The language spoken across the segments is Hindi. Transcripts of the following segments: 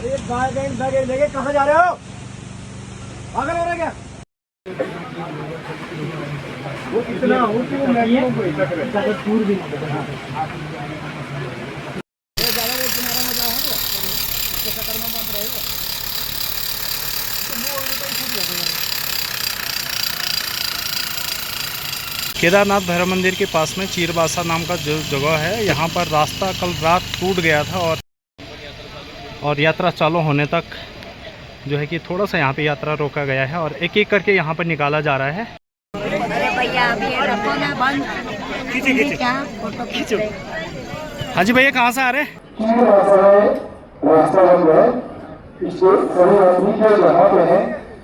अरे गाय बैग लेके कहाँ जा रहे हो? पागल हो रहे क्या? वो कितना वो क्यों मैक्सिमम को इतना करे? ज़्यादा दूर भी नहीं है। ये ज़्यादा वो किनारा में जाओ ना, इसके चक्कर में मत रहो। तो वो तो छूट जाएगा। केदारनाथ भैरव मंदिर के पास में चीरबासा नाम का जो जगह है, यहाँ पर रास्ता कल रात टूट गया था और यात्रा चालू होने तक जो है कि थोड़ा सा यहाँ पे यात्रा रोका गया है और एक एक करके यहाँ पर निकाला जा रहा है। अरे भैया अभी रखो ना बंद। खींचे क्या फोटो खींचो। हाँ जी भैया, कहाँ से आ रहे हैं? रास्ता बंद है, इससे सभी आदमी जो जहाँ पे है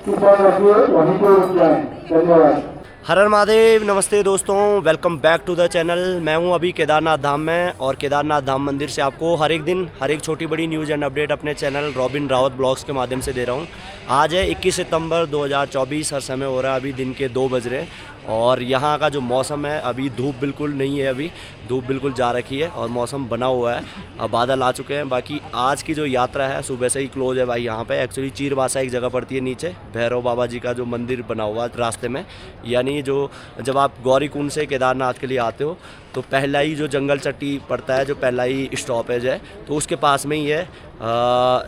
कृपया रखिए वहीं पे रुक जाएं। धन्यवाद। हर हर महादेव। नमस्ते दोस्तों, welcome back to the channel. मैं हूं अभी केदारनाथ धाम में और केदारनाथ धाम मंदिर से आपको हर एक दिन हर एक छोटी बड़ी न्यूज़ एंड अपडेट अपने चैनल रॉबिन रावत ब्लॉग्स के माध्यम से दे रहा हूं। आज है 21 सितंबर 2024। हर समय हो रहा है अभी दिन के 2 बज रहे हैं और यहाँ का जो मौसम है अभी धूप बिल्कुल नहीं है, अभी धूप बिल्कुल जा रखी है और मौसम बना हुआ है। अब बादल आ चुके हैं। बाकी आज की जो यात्रा है सुबह से ही क्लोज है भाई। यहाँ पे एक्चुअली चीरबासा एक जगह पड़ती है नीचे, भैरव बाबा जी का जो मंदिर बना हुआ है रास्ते में, यानी जो जब आप गौरीकुंड से केदारनाथ के लिए आते हो तो पहला ही जो जंगल चट्टी पड़ता है, जो पहला ही स्टॉपेज है, तो उसके पास में ही है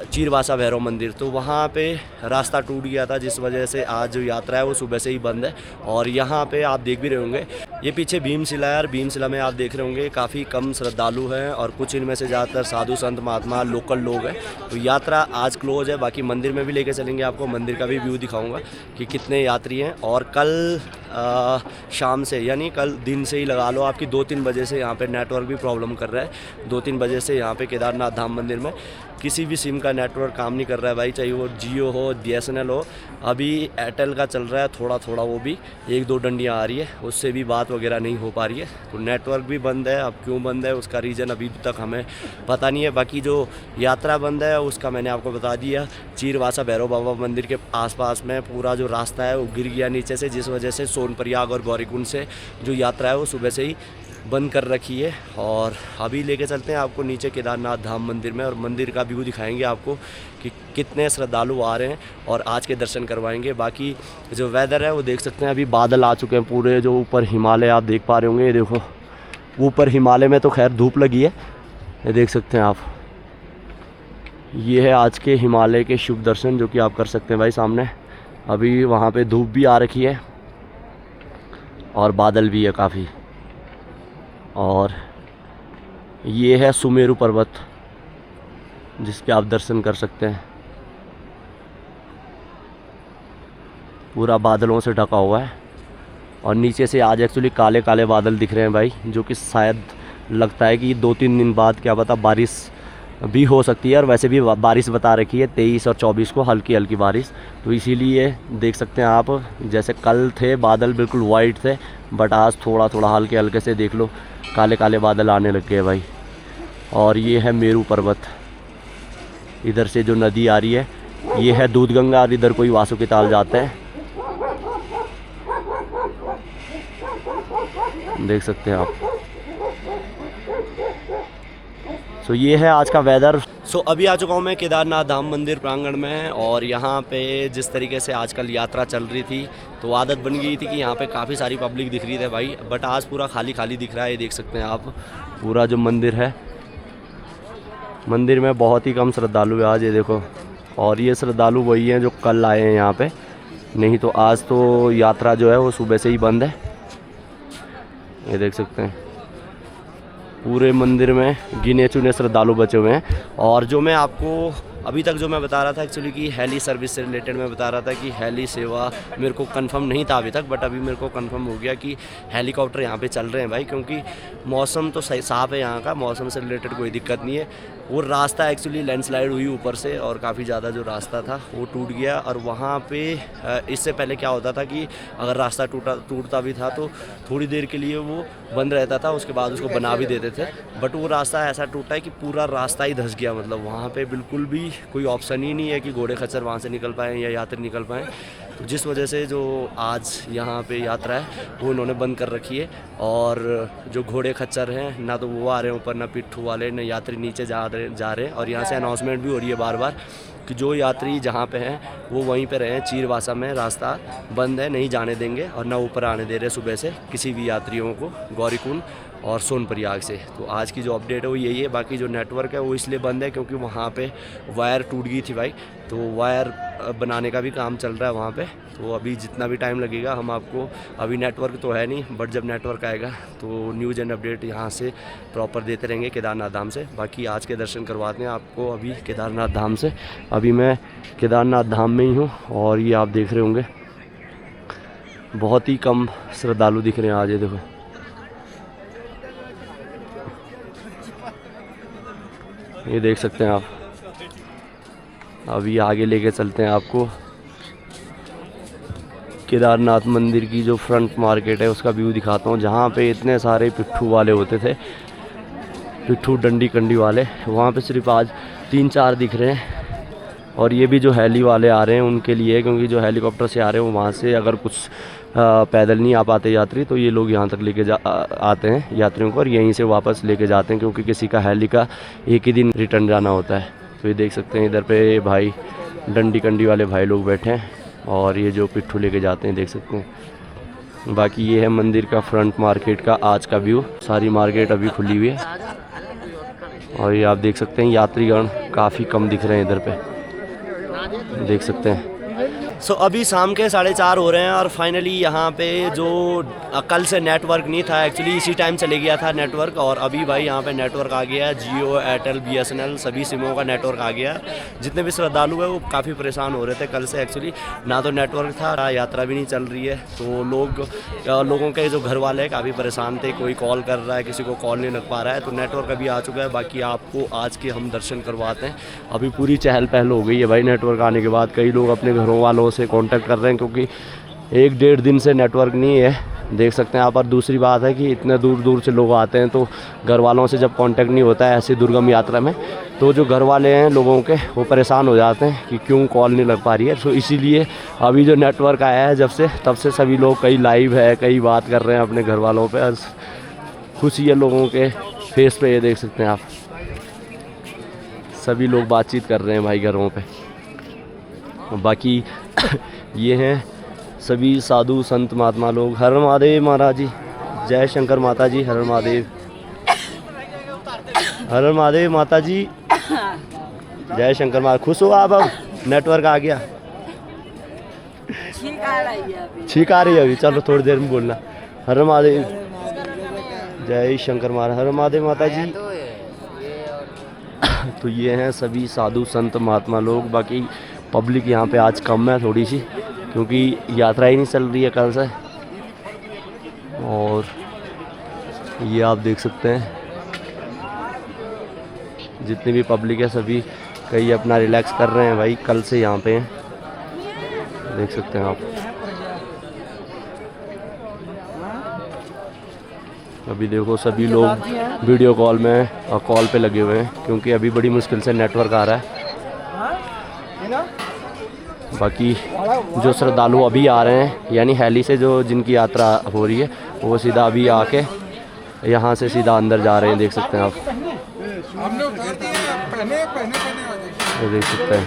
चीरबासा भैरव मंदिर। तो वहाँ पे रास्ता टूट गया था जिस वजह से आज जो यात्रा है वो सुबह से ही बंद है। और यहाँ पे आप देख भी रहे होंगे, ये पीछे भीमशिला है और भीमशिला में आप देख रहे होंगे काफ़ी कम श्रद्धालु हैं और कुछ इनमें से ज़्यादातर साधु संत महात्मा लोकल लोग हैं। तो यात्रा आज क्लोज है। बाकी मंदिर में भी लेके चलेंगे, आपको मंदिर का भी व्यू दिखाऊँगा कि कितने यात्री हैं। और कल शाम से यानी कल दिन से ही लगा लो आपकी 2-3 बजे से यहाँ पे नेटवर्क भी प्रॉब्लम कर रहा है। 2-3 बजे से यहाँ पे केदारनाथ धाम मंदिर में किसी भी सिम का नेटवर्क काम नहीं कर रहा है भाई, चाहे वो जियो हो BSNL हो। अभी एयरटेल का चल रहा है थोड़ा थोड़ा, वो भी 1-2 डंडियाँ आ रही है, उससे भी बात वगैरह नहीं हो पा रही है। तो नेटवर्क भी बंद है। अब क्यों बंद है उसका रीज़न अभी तक हमें पता नहीं है। बाकी जो यात्रा बंद है उसका मैंने आपको बता दिया। चीरबासा भैरव बाबा मंदिर के आसपास में पूरा जो रास्ता है वो गिर गया नीचे से, जिस वजह से सोनप्रयाग और गौरीकुंड से जो यात्रा है वो सुबह से ही बंद कर रखी है। और अभी लेके चलते हैं आपको नीचे केदारनाथ धाम मंदिर में और मंदिर का व्यू दिखाएंगे आपको कि कितने श्रद्धालु आ रहे हैं और आज के दर्शन करवाएंगे। बाकी जो वेदर है वो देख सकते हैं, अभी बादल आ चुके हैं पूरे। जो ऊपर हिमालय आप देख पा रहे होंगे, ये देखो ऊपर हिमालय में तो खैर धूप लगी है, ये देख सकते हैं आप। ये है आज के हिमालय के शुभ दर्शन जो कि आप कर सकते हैं भाई सामने। अभी वहाँ पे धूप भी आ रखी है और बादल भी है काफ़ी। और ये है सुमेरु पर्वत जिसके आप दर्शन कर सकते हैं, पूरा बादलों से ढका हुआ है। और नीचे से आज एक्चुअली काले काले बादल दिख रहे हैं भाई, जो कि शायद लगता है कि 2-3 दिन बाद क्या पता बारिश भी हो सकती है। और वैसे भी बारिश बता रखी है 23 और 24 को हल्की हल्की बारिश। तो इसीलिए देख सकते हैं आप, जैसे कल थे बादल बिल्कुल वाइट थे, बट आज थोड़ा थोड़ा हल्के हल्के से देख लो काले काले बादल आने लग गए भाई। और ये है मेरू पर्वत, इधर से जो नदी आ रही है ये है दूधगंगा और इधर कोई वासुकी ताल जाते हैं, देख सकते हैं आप। सो ये है आज का वेदर। सो अभी आ चुका हूँ मैं केदारनाथ धाम मंदिर प्रांगण में और यहाँ पे जिस तरीके से आजकल यात्रा चल रही थी तो आदत बन गई थी कि यहाँ पे काफ़ी सारी पब्लिक दिख रही थी भाई, बट आज पूरा खाली खाली दिख रहा है। ये देख सकते हैं आप पूरा जो मंदिर है, मंदिर में बहुत ही कम श्रद्धालु है आज, ये देखो। और ये श्रद्धालु वही हैं जो कल आए हैं यहाँ पे, नहीं तो आज तो यात्रा जो है वो सुबह से ही बंद है। ये देख सकते हैं पूरे मंदिर में गिने चुने श्रद्धालु बचे हुए हैं। और जो मैं आपको अभी तक जो मैं बता रहा था एक्चुअली कि हेली सर्विस से रिलेटेड मैं बता रहा था कि हेली सेवा मेरे को कंफर्म नहीं था अभी तक, बट अभी मेरे को कंफर्म हो गया कि हेलीकॉप्टर यहाँ पे चल रहे हैं भाई, क्योंकि मौसम तो सही साफ़ है, यहाँ का मौसम से रिलेटेड कोई दिक्कत नहीं है। वो रास्ता एक्चुअली लैंडस्लाइड हुई ऊपर से और काफ़ी ज़्यादा जो रास्ता था वो टूट गया। और वहाँ पे इससे पहले क्या होता था कि अगर रास्ता टूटता भी था तो थोड़ी देर के लिए वो बंद रहता था, उसके बाद उसको बना भी देते थे। बट वो रास्ता ऐसा टूटा है कि पूरा रास्ता ही धंस गया, मतलब वहाँ पे बिल्कुल भी कोई ऑप्शन ही नहीं है कि घोड़े खच्चर वहाँ से निकल पाएँ या यात्री निकल पाएँ। तो जिस वजह से जो आज यहाँ पे यात्रा है वो उन्होंने बंद कर रखी है। और जो घोड़े खच्चर हैं ना तो वो आ रहे हैं ऊपर, ना पिट्ठू वाले, ना यात्री नीचे जा रहे हैं। और यहाँ से अनाउंसमेंट भी हो रही है बार बार कि जो यात्री जहाँ पे हैं वो वहीं पे रहें। चीरवासा में रास्ता बंद है, नहीं जाने देंगे और ना ऊपर आने दे रहे सुबह से किसी भी यात्रियों को गौरीकुंड और सोनप्रयाग से। तो आज की जो अपडेट है वो यही है। बाकी जो नेटवर्क है वो इसलिए बंद है क्योंकि वहाँ पे वायर टूट गई थी भाई, तो वायर बनाने का भी काम चल रहा है वहाँ पे। तो अभी जितना भी टाइम लगेगा हम आपको, अभी नेटवर्क तो है नहीं बट जब नेटवर्क आएगा तो न्यूज़ एंड अपडेट यहाँ से प्रॉपर देते रहेंगे केदारनाथ धाम से। बाकी आज के दर्शन करवाते हैं आपको अभी केदारनाथ धाम से। अभी मैं केदारनाथ धाम में ही हूँ और ये आप देख रहे होंगे बहुत ही कम श्रद्धालु दिख रहे हैं आज। ये देखो, ये देख सकते हैं आप। अभी आगे लेके चलते हैं आपको केदारनाथ मंदिर की जो फ्रंट मार्केट है उसका व्यू दिखाता हूँ, जहाँ पे इतने सारे पिट्ठू वाले होते थे, पिट्ठू डंडी कंडी वाले। वहाँ पे सिर्फ आज 3-4 दिख रहे हैं। और ये भी जो हेली वाले आ रहे हैं उनके लिए, क्योंकि जो हेलीकॉप्टर से आ रहे हैं वहाँ से अगर कुछ पैदल नहीं आ पाते यात्री तो ये लोग यहाँ तक लेके आते हैं यात्रियों को और यहीं से वापस लेके जाते हैं, क्योंकि किसी का हेली का एक ही दिन रिटर्न जाना होता है। तो ये देख सकते हैं इधर पे भाई डंडी कंडी वाले भाई लोग बैठे हैं और ये जो पिट्ठू लेके जाते हैं देख सकते हैं। बाकी ये है मंदिर का फ्रंट मार्केट का आज का व्यू। सारी मार्केट अभी खुली हुई है और ये आप देख सकते हैं यात्रीगण काफ़ी कम दिख रहे हैं इधर पे, देख सकते हैं। सो अभी शाम के 4:30 हो रहे हैं और फाइनली यहाँ पे जो कल से नेटवर्क नहीं था, एक्चुअली इसी टाइम चले गया था नेटवर्क, और अभी भाई यहाँ पे नेटवर्क आ गया है। जियो, एयरटेल, BSNL सभी सिमों का नेटवर्क आ गया है। जितने भी श्रद्धालु हैं वो काफ़ी परेशान हो रहे थे कल से, एक्चुअली ना तो नेटवर्क था, यात्रा भी नहीं चल रही है। तो लोगों के जो घर वाले हैं काफ़ी परेशान थे, कोई कॉल कर रहा है, किसी को कॉल नहीं लग पा रहा है। तो नेटवर्क अभी आ चुका है। बाकी आपको आज के हम दर्शन करवाते हैं। अभी पूरी चहल पहल हो गई है भाई नेटवर्क आने के बाद। कई लोग अपने घरों वालों से कांटेक्ट कर रहे हैं क्योंकि 1-1.5 दिन से नेटवर्क नहीं है, देख सकते हैं आप। और दूसरी बात है कि इतने दूर दूर से लोग आते हैं तो घर वालों से जब कांटेक्ट नहीं होता है ऐसी दुर्गम यात्रा में, तो जो घर वाले हैं लोगों के वो परेशान हो जाते हैं कि क्यों कॉल नहीं लग पा रही है। तो इसीलिए अभी जो नेटवर्क आया है जब से, तब से सभी लोग कई लाइव है, कई बात कर रहे हैं अपने घर वालों पर। खुशी है लोगों के फेस पे, ये देख सकते हैं आप। सभी लोग बातचीत कर रहे हैं भाई घरों पे। बाकी ये हैं सभी साधु संत महात्मा लोग। हर महादेव महाराज जी, जय शंकर माता जी, हर महादेव, हर महादेव माता जी, जय शंकर माता। खुश हो आप? अब नेटवर्क आ गया, छींक आ रही है अभी, चलो थोड़ी देर में बोलना। हर महादेव, जय शंकर महाराज, हर महादेव माता जी। तो ये हैं सभी साधु संत महात्मा लोग। बाकी पब्लिक यहाँ पे आज कम है थोड़ी सी, क्योंकि यात्रा ही नहीं चल रही है कल से। और ये आप देख सकते हैं जितनी भी पब्लिक है सभी कई अपना रिलैक्स कर रहे हैं भाई, कल से यहाँ पे हैं, देख सकते हैं आप। अभी देखो सभी लोग वीडियो कॉल में और कॉल पे लगे हुए हैं, क्योंकि अभी बड़ी मुश्किल से नेटवर्क आ रहा है। बाकी जो श्रद्धालु अभी आ रहे हैं, यानी हेली से जो जिनकी यात्रा हो रही है, वो सीधा अभी आके यहाँ से सीधा अंदर जा रहे हैं, देख सकते हैं आप। देख सकते हैं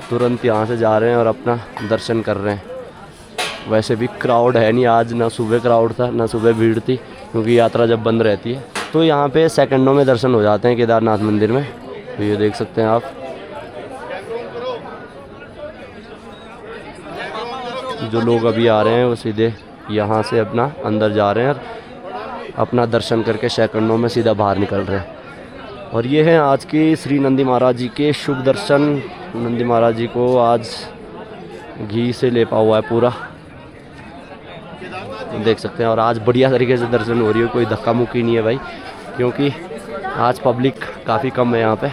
तुरंत यहाँ से जा रहे हैं और अपना दर्शन कर रहे हैं। वैसे भी क्राउड है नहीं आज, ना सुबह क्राउड था ना सुबह भीड़ थी, क्योंकि यात्रा जब बंद रहती है तो यहाँ पे सेकंडों में दर्शन हो जाते हैं केदारनाथ मंदिर में। तो ये देख सकते हैं आप। जो लोग अभी आ रहे हैं वो सीधे यहाँ से अपना अंदर जा रहे हैं और अपना दर्शन करके सेकंडों में सीधा बाहर निकल रहे हैं। और ये हैं आज के श्री नंदी महाराज जी के शुभ दर्शन। नंदी महाराज जी को आज घी से लेपा हुआ है पूरा, देख सकते हैं। और आज बढ़िया तरीके से दर्शन हो रही है, कोई धक्का मुक्की नहीं है भाई, क्योंकि आज पब्लिक काफ़ी कम है यहाँ पे,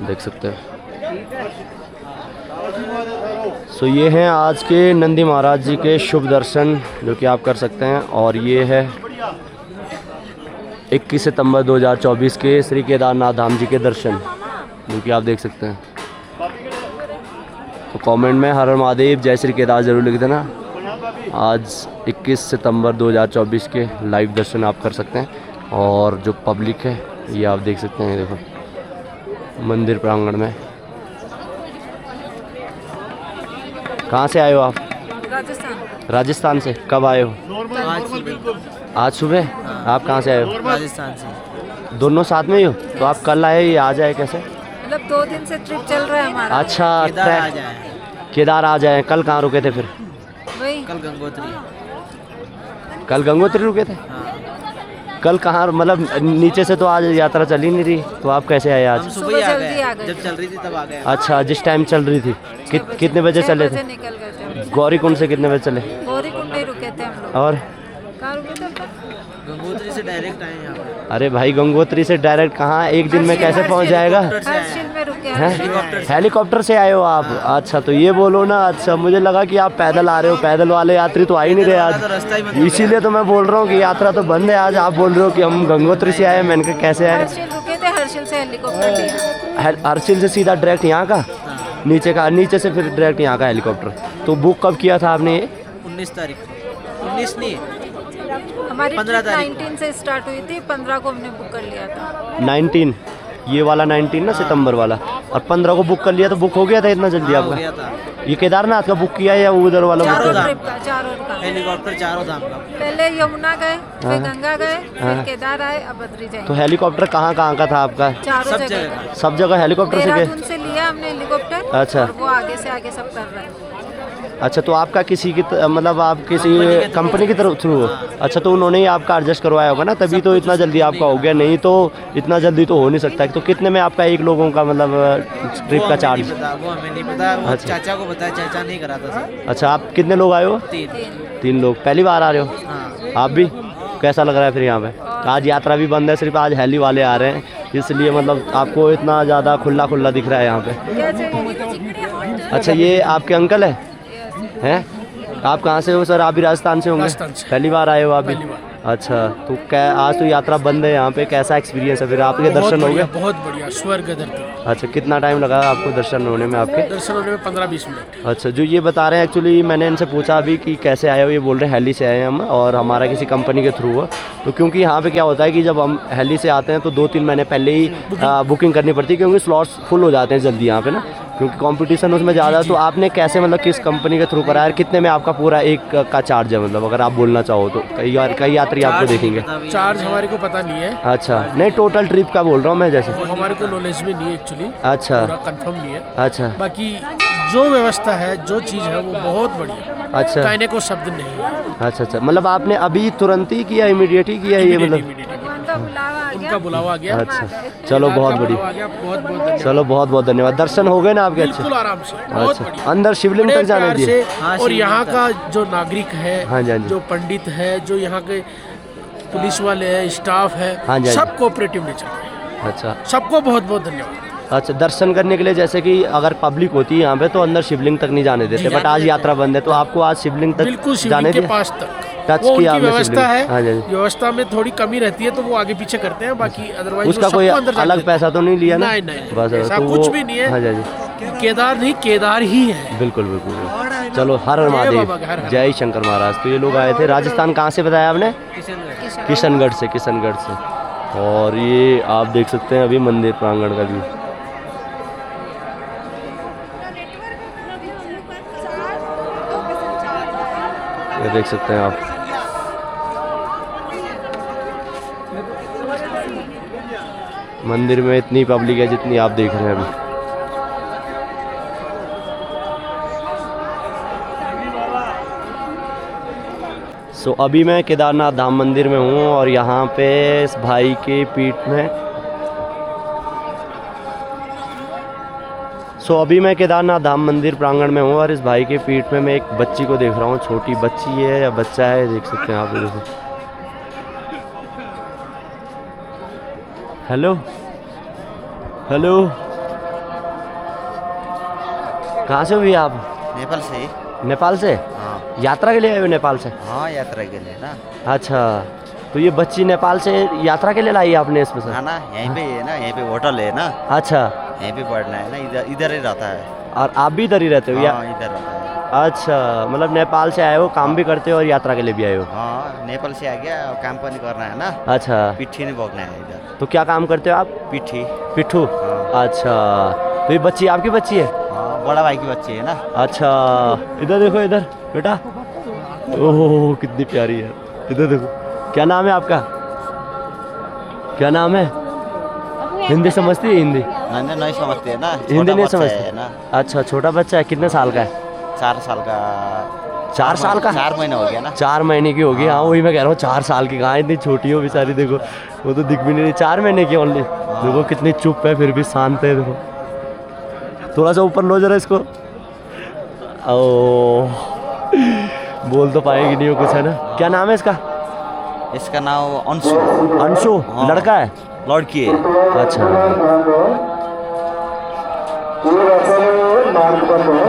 देख सकते हैं। सो ये हैं आज के नंदी महाराज जी के शुभ दर्शन जो कि आप कर सकते हैं। और ये है 21 सितंबर 2024 के श्री केदारनाथ धाम जी के दर्शन, जो कि आप देख सकते हैं। तो कमेंट में हर हर महादेव जय श्री केदार जरूर लिख देना। आज 21 सितंबर 2024 के लाइव दर्शन आप कर सकते हैं। और जो पब्लिक है ये आप देख सकते हैं, देखो मंदिर प्रांगण में। कहाँ से आए हो आप? राजस्थान से। कब आए हो? आज सुबह। आप कहाँ से आए हो? राजस्थान से। दोनों साथ में ही हो? तो आप कल आए, ये आज आए कैसे? मतलब 2 दिन से ट्रिप चल रहा है हमारा। अच्छा, केदार आ जाए। केदार आ जाए। कल कहाँ रुके थे फिर? वही कल गंगोत्री। कल गंगोत्री रुके थे। कल कहाँ, मतलब नीचे से तो आज यात्रा चल ही नहीं रही, तो आप कैसे आए आज? हम सुबह ही आ जल्दी आ गए, गए। जब चल रही थी तब आ गए। अच्छा, जिस टाइम चल रही थी। कितने बजे चले थे? निकल गए थे। गौरी कुंड से कितने बजे चले? गौरी कुंड ही रुके थे हम लोग। और कहाँ रुके थे? गंगोत्री से डायरेक्ट आए यहाँ पे। अरे भाई, गंगोत्री से डायरेक्ट कहाँ, एक दिन में कैसे पहुँच जाएगा? हर्षिल में रुके हैं? हैं। हेलीकॉप्टर से आए हो आप? अच्छा, तो ये बोलो ना। अच्छा, मुझे लगा कि आप पैदल आ रहे हो। पैदल वाले यात्री तो आ ही नहीं रहे आज, इसीलिए तो मैं बोल रहा हूँ कि यात्रा तो बंद है आज। आप बोल रहे हो कि हम गंगोत्री से आए। मैंने कहा कैसे आए? हर्षिल रुके थे, हर्षिल से हेलीकॉप्टर लिया। हर्षिल से सीधा डायरेक्ट यहाँ का नीचे का, नीचे से फिर डायरेक्ट यहाँ का हेलीकॉप्टर। तो बुक कब किया था आपने ये? 19 तारीख को। 19 नहीं, हमारी 15 तारीख 19 से स्टार्ट हुई थी, 15 को हमने बुक कर लिया था। 19, ये वाला 19 ना, सितंबर वाला। और 15 को बुक कर लिया, तो बुक हो गया था इतना जल्दी हो गया आपका? था। ये केदारनाथ का बुक किया या उधर वाला बुक चारों किया? धाम। ट्रिप का, चारों का। हेलीकॉप्टर चारों धाम का। पहले यमुना गए, फिर हाँ। गंगा गए, हाँ। फिर केदार आए, अब बद्री तो जाएंगे। हेलीकॉप्टर कहाँ कहाँ का था आपका? चारों सब जगह जगह का। का। सब जगह हेलीकॉप्टर से गए? देहरादून से लिया हमने हेलीकॉप्टर। अच्छा। और वो आगे से आगे सब कर रहे हैं। अच्छा, तो आपका किसी की मतलब आप किसी कंपनी की तरफ थ्रू हो? अच्छा, तो उन्होंने ही आपका एडजस्ट करवाया होगा ना, तभी तो इतना जल्दी आपका हो गया। नहीं तो इतना जल्दी तो हो नहीं सकता। तो कितने में आपका एक लोगों का मतलब ट्रिप का चार्ज? वो हमें नहीं पता, वो अच्छा। चाचा को बताया, चाचा नहीं करा था सर। अच्छा, आप कितने लोग आए हो? 3 लोग। पहली बार आ रहे हो हाँ। आप भी? कैसा लग रहा है फिर यहाँ पे? आज यात्रा भी बंद है, सिर्फ आज हेली वाले आ रहे हैं, इसलिए मतलब आपको इतना ज़्यादा खुला खुला दिख रहा है यहाँ पे। अच्छा, ये आपके अंकल हैं? आप कहाँ से हो सर? आप भी राजस्थान से होंगे? पहली बार आए हो आप भी? अच्छा, तो क्या आज तो यात्रा बंद है यहाँ पे, कैसा एक्सपीरियंस है फिर? आपके दर्शन हो गए? बहुत बढ़िया, स्वर्ग धरती। अच्छा, कितना टाइम लगा आपको दर्शन होने में आपके? दर्शन होने में 15-20 मिनट। अच्छा, जो ये बता रहे हैं, एक्चुअली मैंने इनसे पूछा अभी कि कैसे आए हो, ये बोल रहे हैं हेली से आए हैं हम, और हमारा किसी कंपनी के थ्रू है। तो क्योंकि यहाँ पे क्या होता है कि जब हम हेली से आते हैं तो 2-3 महीने पहले ही बुकिंग करनी पड़ती है, क्योंकि स्लॉट्स फुल हो जाते हैं जल्दी यहाँ पे ना, क्योंकि कंपटीशन उसमें ज़्यादा। तो आपने कैसे, मतलब किस कंपनी के थ्रू कराया? कितने में आपका पूरा एक का चार्ज है, मतलब अगर आप बोलना चाहो तो? कई यात्री आपको देखेंगे। चार्ज हमारे को पता नहीं है, अच्छा, नहीं टोटल ट्रिप का बोल रहा हूँ मैं जैसे। वो हमारे को नॉलेज भी नहीं है एक्चुअली, अच्छा पूरा कंफर्म नहीं है। अच्छा बाकी जो व्यवस्था है, जो चीज़ है, वो बहुत बढ़िया। अच्छा कहने को शब्द नहीं है। अच्छा अच्छा, मतलब आपने अभी तुरंत ही किया, इमीडिएट ही किया ये मतलब? उनका बुलावा आ गया। उनका बुलावा आ गया। अच्छा, चलो बहुत बुलावा बढ़िया। आ गया, बहुत बहुत धन्यवाद। चलो बहुत बहुत धन्यवाद। दर्शन हो गए ना आपके? बिल्कुल अच्छे? आराम से, बहुत अच्छा, बढ़िया। अंदर शिवलिंग बड़े तक जाने प्यार दिए? से। हाँ, और शिवलिंग यहाँ तक। का जो नागरिक है, हाँ जी, हाँ जी। जो पंडित है, जो यहाँ के पुलिस वाले हैं, स्टाफ है, हाँ जी, हाँ जी। सब कोऑपरेटिव नेचर के हैं। अच्छा सबको बहुत बहुत धन्यवाद। अच्छा, दर्शन करने के लिए जैसे कि अगर पब्लिक होती है यहाँ पे तो अंदर शिवलिंग तक नहीं जाने देते, बट आज यात्रा बंद है, तो आपको आज शिवलिंग तक बिल्कुल जाने शिवलिंग के दिया? पास तक टच वो किया उनकी आपने व्यवस्था शिवलिंग? है। हाँ जी, हाँ जी। व्यवस्था में थोड़ी कमी रहती है तो वो आगे पीछे करते हैं, बाकी अदरवाइज उसका कोई अलग पैसा तो नहीं लिया ना? नहीं नहीं, बस ऐसा तो कुछ वो- भी नहीं है। हाँ जी, हाँ जी। केदार नहीं, केदार ही है। बिल्कुल बिल्कुल बिल्कुल। चलो, हर हर बाबा महादेव, का हर हर। जय शंकर महाराज। तो ये लोग आए थे राजस्थान, कहाँ से बताया आपने? किशनगढ़ से। किशनगढ़ से। और ये आप देख सकते हैं अभी मंदिर प्रांगण का व्यू। ये देख सकते हैं आप। मंदिर में इतनी पब्लिक है जितनी आप देख रहे हैं अभी। सो अभी मैं केदारनाथ धाम मंदिर में हूँ और यहाँ पे इस भाई के पीठ में अभी मैं केदारनाथ धाम मंदिर प्रांगण में हूँ और इस भाई के पीठ में मैं एक बच्ची को देख रहा हूँ। छोटी बच्ची है या बच्चा है, देख सकते हैं आप। देखो, हेलो हेलो, कहाँ से हो भैया आप? नेपाल से। नेपाल से? हाँ यात्रा के लिए आए हो नेपाल से? हाँ, यात्रा के लिए ना। अच्छा, तो ये बच्ची नेपाल से यात्रा के लिए लाई है आपने इसमें से? हाँ ना, यहीं पे है ना, यहीं पे होटल है ना, अच्छा यहीं पे पढ़ना है ना, इधर इधर ही रहता है। और आप भी इधर ही रहते हो या? हाँ इधर रहता है। अच्छा, मतलब नेपाल से आए हो, काम भी करते हो और यात्रा के लिए भी आए हो? हाँ नेपाल से आ गया और काम पानी करना है ना, अच्छा, पिट्ठी नहीं भोगना है इधर। तो क्या काम करते हो आप? पिट्ठी। पिट्ठू? हाँ। अच्छा, तो ये बच्ची आपकी बच्ची है? हाँ बड़ा भाई की बच्ची है ना। अच्छा, इधर देखो इधर बेटा, ओह कितनी प्यारी है, इधर देखो। क्या नाम है आपका? क्या नाम है? हिंदी समझती है? हिंदी नहीं नहीं समझते है ना, हिंदी नहीं छोटा बच्चा समझती है ना। अच्छा, छोटा बच्चा है, कितने साल का है? 4 साल का। 4 साल का? 4 महीना हो गया ना। 4 महीने की होगी। हाँ वही मैं कह रहा हूँ, 4 साल की कहाँ, इतनी छोटी हो बेचारी, देखो वो तो दिख भी नहीं रही। 4 महीने की ओनली। देखो कितनी चुप है, फिर भी शांत है। देखो थोड़ा सा ऊपर लो जरा इसको। ओ बोल तो पाएगी नहीं वो कुछ, है ना? क्या नाम है इसका? इसका नाम अंशु। अंशु? हाँ। लड़का है? लड़की है। अच्छा, ये रास्ता में मार्ग बंद है,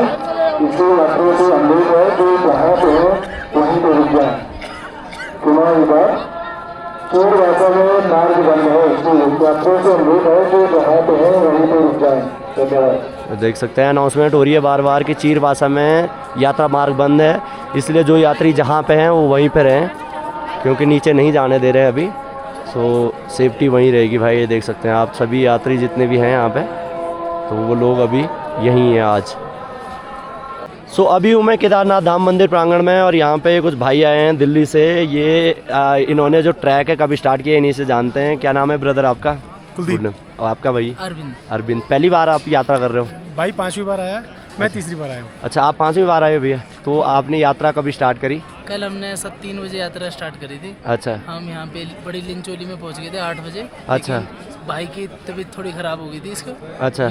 इसलिए यात्रियों से अनुरोध है कि जहाँ पे है वहीं पे रुक जाए। पुनः एक बार, पूर्व रास्ता में मार्ग बंद है, इसलिए यात्रियों से अनुरोध है कि जहाँ पे है वहीं पे रुक जाए। धन्यवाद। देख सकते हैं अनाउंसमेंट हो रही है बार बार कि चीरबासा में यात्रा मार्ग बंद है, इसलिए जो यात्री जहाँ पे हैं वो वहीं पे रहें, क्योंकि नीचे नहीं जाने दे रहे हैं अभी। सो सेफ्टी वहीं रहेगी भाई। ये देख सकते हैं आप, सभी यात्री जितने भी हैं यहाँ पे, तो वो लोग अभी यहीं हैं आज। सो अभी हूँ मैं केदारनाथ धाम मंदिर प्रांगण में, और यहाँ पे कुछ भाई आए हैं दिल्ली से। ये इन्होंने जो ट्रैक है कब स्टार्ट किया इन्हीं से जानते हैं। क्या नाम है ब्रदर आपका? कुलदीप। और आपका भाई? अरविंद। अरविंद। पहली बार आप यात्रा कर रहे हो? भाई 5वीं बार आया, मैं तीसरी बार आया हूँ। अच्छा, आप 5वीं बार आए हो भैया। तो आपने यात्रा कब स्टार्ट करी? कल हमने 3 बजे यात्रा स्टार्ट करी थी। अच्छा हम यहाँ पे बड़ी लिंचोली में पहुँच गए थे 8 बजे। अच्छा। लेकिन भाई की तबीयत थोड़ी ख़राब हो गई थी, इसको अच्छा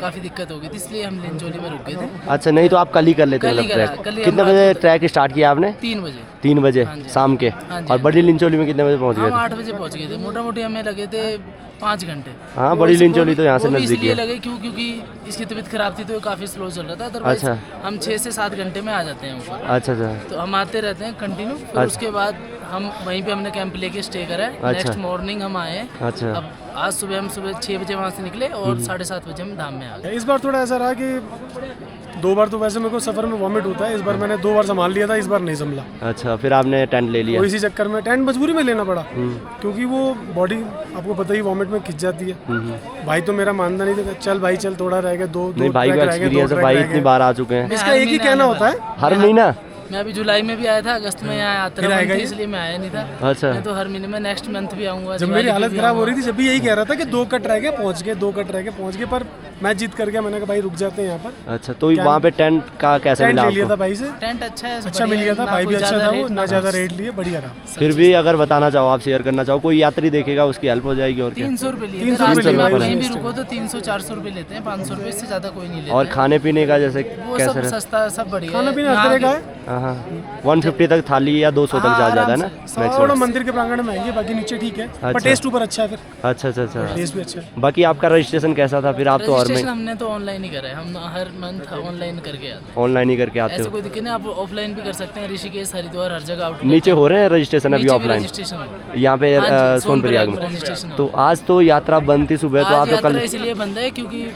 काफ़ी दिक्कत हो गई थी, इसलिए हम लिंचोली में रुक गए थे। अच्छा, नहीं तो आप कल ही कर लेते कल ही मतलब करा, ट्रैक। कल ही कितने हम बजे रात को- ट्रैक स्टार्ट किया आपने? 3 बजे। 3 बजे हाँ जी। शाम के। हाँ जी। और बड़ी लिंचोली में कितने बजे पहुंच गए हम थे? 8 बजे पहुँच गए थे। मोटा मोटी हमें लगे थे 5 घंटे। हाँ, वो बड़ी इसको- लिंचोली तो यहाँ से वो भी नज़दीक इसलिए है। लगे क्योंकि इसकी तबीयत खराब थी तो काफ़ी स्लो चल रहा था। अदरवाइज अच्छा। हम 6 से 7 घंटे में आ जाते हैं ऊपर। अच्छा अच्छा तो हम आते रहते हैं कंटिन्यू। फिर अच्छा। उसके बाद हम वहीं पे हमने कैंप लेके स्टे करा है। अच्छा। नेक्स्ट मॉर्निंग हम आए हैं। अच्छा। अब आज सुबह हम 6 बजे वहाँ से निकले और 7:30 बजे हम धाम में आ गए। इस बार थोड़ा ऐसा रहा कि 2 बार तो वैसे मेरे को सफ़र में वॉमिट होता है, इस बार मैंने 2 बार संभाल लिया था, इस बार नहीं संभला। अच्छा, फिर आपने टेंट ले लिया? तो इसी चक्कर में टेंट मजबूरी में लेना पड़ा, क्योंकि वो बॉडी आपको पता ही वॉमिट में खिंच जाती है। भाई तो मेरा मानना नहीं था, चल भाई चल, थोड़ा रह गया, दो नहीं, भाई का एक्सपीरियंस है, भाई इतनी बार आ चुके हैं। इसका एक ही कहना होता है, हर महीना? मैं अभी जुलाई में भी आया था, अगस्त में यहाँ यात्रा बंद थी इसलिए मैं आया नहीं था। अच्छा। मैं तो हर महीने में नेक्स्ट मंथ भी आऊँगा। जब मेरी हालत खराब हो रही थी जब भी यही कह रहा था कि 2 कट रह गए पहुँच गए, 2 कट रह गए पहुँच गए, पर मैं जीत कर गया। मैंने कहा भाई रुक जाते हैं यहाँ पर। अच्छा, तो वहाँ पे टेंट का कैसे टेंट मिला ले लिया था आपको? भाई से, टेंट अच्छा है, अच्छा मिल गया था, भाई भी अच्छा था, वो ना ज़्यादा रेट लिए, बढ़िया रहा। फिर भी अगर बताना चाहो, आप शेयर करना चाहो, कोई यात्री देखेगा उसकी हेल्प हो जाएगी। और क्या? 300 रुपये लिए 300 थे। रुपये रास्ते में आप लिए कहीं भी थे। रुको तो 300-400 रुपये लेते हैं, 500 रुपये से ज़्यादा कोई नहीं लेते और हैं। खाने पीने का जैसे वो कैसे सब रहता? सस्ता, सब बढ़िया खाना है। पीना हर यहाँ तरह का के- है। हाँ हाँ, 150 तक थाली या 200 तक जा हाँ, जाता है आराम ना से। थोड़ा मैक्सिमम? मंदिर के प्रांगण में आएंगे, बाकी नीचे ठीक है, पर अच्छा। टेस्ट ऊपर अच्छा है। फिर अच्छा अच्छा अच्छा। टेस्ट भी अच्छा है। बाकी आपका रजिस्ट्रेशन कैसा था फिर? आप तो और रजिस्ट्रेशन में हमने तो ऑनलाइन ही करा है, हम हर मंथ ऑनलाइन करके आते हैं। ऑनलाइन ही करके आते ऐसे हो? कोई दिक्कत नहीं, आप ऑफलाइन भी कर सकते हैं। ऋषिकेश, हरिद्वार, हर जगह आउट नीचे हो रहे हैं रजिस्ट्रेशन अभी ऑफलाइन रजिस्ट्रेशन यहाँ पे सोनप्रयाग में? रजिस्ट्रेशन। तो आज तो यात्रा बंद थी सुबह, तो आप आज तो कल? यात्रा इसलिए बंद है क्योंकि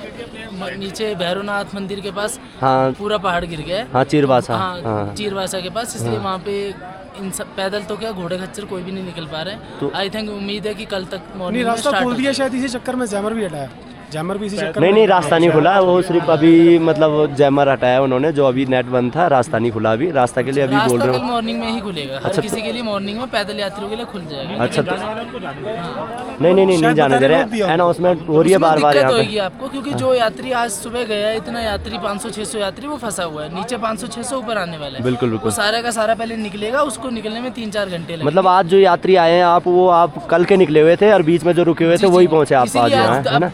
नीचे भैरवनाथ मंदिर के पास हाँ पूरा पहाड़ गिर गया है। हाँ, चीरबासा। हाँ, हाँ चीरवासा के पास, इसलिए वहाँ पे इन सब पैदल तो क्या, घोड़े खच्चर कोई भी नहीं निकल पा रहे तो- हैं। आई थिंक उम्मीद है कि कल तक नहीं, मॉर्निंग में रास्ता स्टार्ट खोल हो दिया जाए। शायद, इसी चक्कर में जैमर भी हटाया। जैमर भी इसी चक्कर नहीं में। नहीं, रास्ता नहीं खुला, वो सिर्फ अभी मतलब जैमर हटाया उन्होंने, जो अभी नेट बंद था, रास्ता नहीं खुला अभी। रास्ता के लिए अभी बोल रास्ता रहे कल हो? मॉर्निंग में ही खुलेगा, हर किसी के लिए मॉर्निंग में, पैदल यात्रियों के लिए खुल जाएगा। अच्छा, तो नहीं नहीं नहीं शायद जाने दे बताने रहे रोक दिया हैं, हो। अनाउंसमेंट हो रही है उसमें बार बार दिक्कत यहाँ होगी पे। आपको, क्योंकि जो यात्री आज सुबह गया है, इतना यात्री 500-600 यात्री वो फंसा हुआ है नीचे। 500-600 ऊपर आने वाला है। बिल्कुल वो बिल्कुल। सारा का सारा पहले निकलेगा, उसको निकलने में 3-4 घंटे लगेंगे। मतलब आज जो यात्री आए हैं आप कल के निकले हुए थे और बीच में जो रुके हुए थे वही पहुंचे आप आज यहाँ, है ना?